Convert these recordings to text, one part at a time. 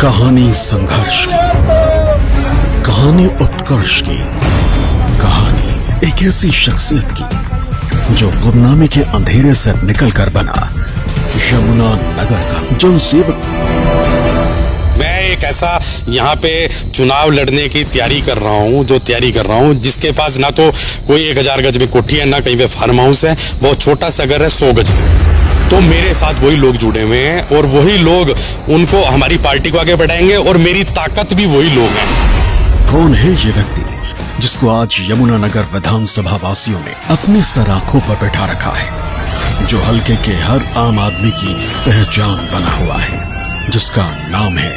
कहानी संघर्ष की, कहानी उत्कर्ष की, कहानी एक ऐसी शख्सियत की जो गुमनामी के अंधेरे से निकलकर बना यमुना नगर का जनसेवक। मैं एक ऐसा यहाँ पे चुनाव लड़ने की तैयारी कर रहा हूँ जिसके पास ना तो कोई 1000 गज में कोठी है, ना कहीं पे फार्म हाउस है, बहुत छोटा सा घर है 100 गज में। तो मेरे साथ वही लोग जुड़े हुए हैं और वही लोग उनको हमारी पार्टी को आगे बढ़ाएंगे और मेरी ताकत भी वही लोग हैं। कौन है ये व्यक्ति जिसको आज यमुना नगर विधानसभा वासियों ने अपनी सर आंखों पर बैठा रखा है, जो हल्के के हर आम आदमी की पहचान बना हुआ है, जिसका नाम है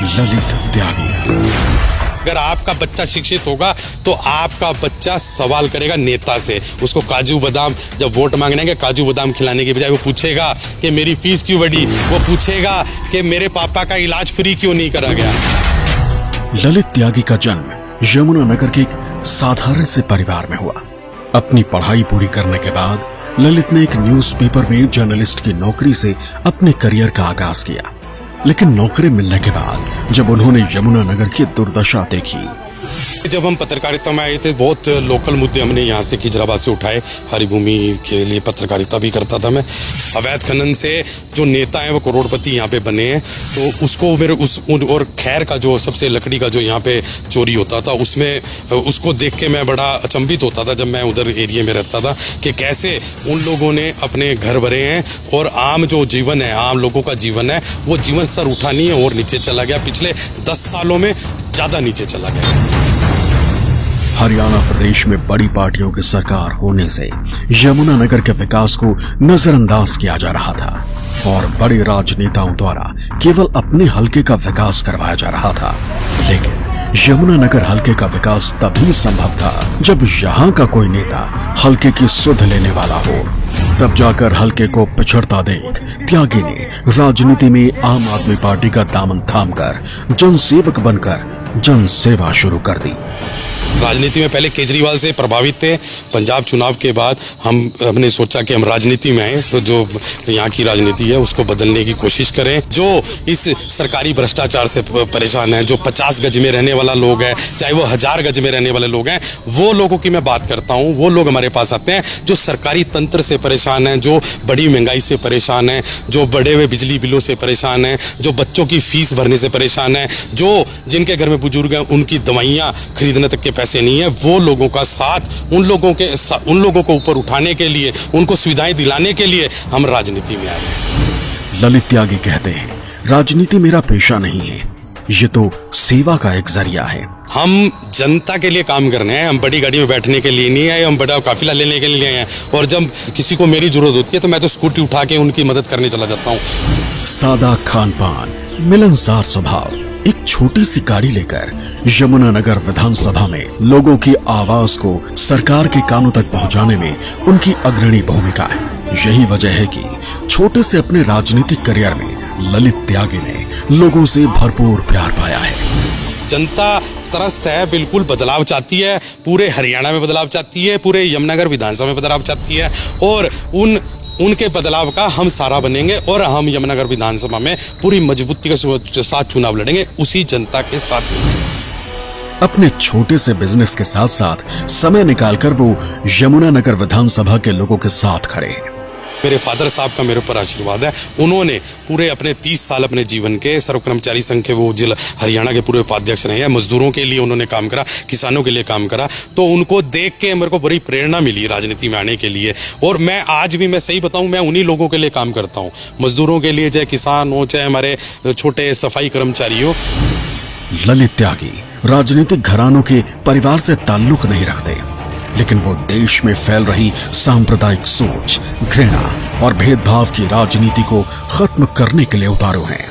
ललित त्यागी। अगर आपका बच्चा शिक्षित होगा तो आपका बच्चा सवाल करेगा नेता से। उसको काजू बादाम, जब वोट मांगने के काजू बादाम खिलाने के बजाय वो पूछेगा कि मेरी फीस क्यों बढ़ी, वो पूछेगा कि मेरे पापा का इलाज फ्री क्यों नहीं करा गया। ललित त्यागी का जन्म यमुना नगर के एक साधारण से परिवार में हुआ। अपनी पढ़ाई पूरी करने के बाद ललित ने एक न्यूज़पेपर में जर्नलिस्ट की नौकरी से अपने करियर का आगाज किया, लेकिन नौकरी मिलने के बाद जब उन्होंने यमुना नगर की दुर्दशा देखी, जब हम पत्रकारिता में आए थे, बहुत लोकल मुद्दे हमने यहाँ से खिजराबाद से उठाए। हरी भूमि के लिए पत्रकारिता भी करता था मैं। अवैध खनन से जो नेता हैं वो करोड़पति यहाँ पे बने हैं, तो उसको मेरे और खैर का जो सबसे लकड़ी का जो यहाँ पे चोरी होता था, उसमें उसको देख के मैं बड़ा अचंभित होता था जब मैं उधर एरिया में रहता था कि कैसे उन लोगों ने अपने घर भरे हैं और आम जो जीवन है, आम लोगों का जीवन है, वो जीवन स्तर उठा नहीं है और नीचे चला गया। पिछले 10 सालों में ज्यादा नीचे चला गया। हरियाणा प्रदेश में बड़ी पार्टियों की सरकार होने से यमुना नगर के विकास को नजरअंदाज किया जा रहा था और बड़े राजनेताओं द्वारा केवल अपने हलके का विकास करवाया जा रहा था। लेकिन यमुना नगर हलके का विकास तभी संभव था जब यहाँ का कोई नेता हलके की सुध लेने वाला हो। तब जाकर हलके को पिछड़ता देख त्यागी ने राजनीति में आम आदमी पार्टी का दामन थामकर जनसेवक बनकर जनसेवा शुरू कर दी। राजनीति में पहले केजरीवाल से प्रभावित थे। पंजाब चुनाव के बाद हमने सोचा कि हम राजनीति में आए तो जो यहाँ की राजनीति है उसको बदलने की कोशिश करें। जो इस सरकारी भ्रष्टाचार से परेशान है, जो 50 गज में रहने वाला लोग है, चाहे वो 1000 गज में रहने वाले लोग हैं, वो लोगों की मैं बात करता हूँ। वो लोग हमारे पास आते हैं जो सरकारी तंत्र से परेशान हैं, जो बड़ी महंगाई से परेशान हैं, जो बढ़े हुए बिजली बिलों से परेशान हैं, जो बच्चों की फीस भरने से परेशान हैं, जो जिनके घर में बुजुर्ग हैं उनकी दवाइयाँ खरीदने तक के पैसे नहीं है। वो लोगों का साथ उन लोगों को ऊपर उठाने के लिए, उनको सुविधाएं दिलाने के लिए हम राजनीति में आए हैं। ललित त्यागी कहते हैं, राजनीति मेरा पेशा नहीं है, ये तो सेवा का एक जरिया है। हम जनता के लिए काम करने हैं, हम बड़ी गाड़ी में बैठने के लिए नहीं आए, हम बड़ा काफिला लेने के लिए आए हैं। और जब किसी को मेरी जरूरत होती है तो मैं तो स्कूटी उठा के उनकी मदद करने चला जाता हूँ। सादा खान पान, मिलनसार स्वभाव, एक छोटी सी गाड़ी लेकर यमुना नगर विधानसभा में लोगों की आवाज को सरकार के कानों तक पहुंचाने में उनकी अग्रणी भूमिका है। यही वजह है कि छोटे से अपने राजनीतिक करियर में ललित त्यागी ने लोगों से भरपूर प्यार पाया है। जनता त्रस्त है, बिल्कुल बदलाव चाहती है, पूरे हरियाणा में बदलाव चाहती है, पूरे यमुनानगर विधानसभा में बदलाव चाहती है और उनके बदलाव का हम सहारा बनेंगे और हम यमुनानगर विधानसभा में पूरी मजबूती के साथ चुनाव लड़ेंगे, उसी जनता के साथ। अपने छोटे से बिजनेस के साथ साथ समय निकालकर वो यमुना नगर विधानसभा के लोगों के साथ खड़े हैं। मेरे फादर साहब का मेरे ऊपर आशीर्वाद है। उन्होंने पूरे अपने 30 साल अपने जीवन के सर्व कर्मचारी संघ के वो जिला हरियाणा के पूरे उपाध्यक्ष रहे हैं। मजदूरों के लिए उन्होंने काम करा, किसानों के लिए काम करा, तो उनको देख के मेरे को बड़ी प्रेरणा मिली राजनीति में आने के लिए। और मैं आज भी, मैं सही बताऊं, मैं उन्हीं लोगों के लिए काम करता हूं, मजदूरों के लिए, चाहे किसान हो, चाहे हमारे छोटे सफाई कर्मचारी हो। ललित त्यागी राजनीतिक घरानों के परिवार से ताल्लुक नहीं रखते, लेकिन वो देश में फैल रही सांप्रदायिक सोच, घृणा और भेदभाव की राजनीति को खत्म करने के लिए उतारू हैं।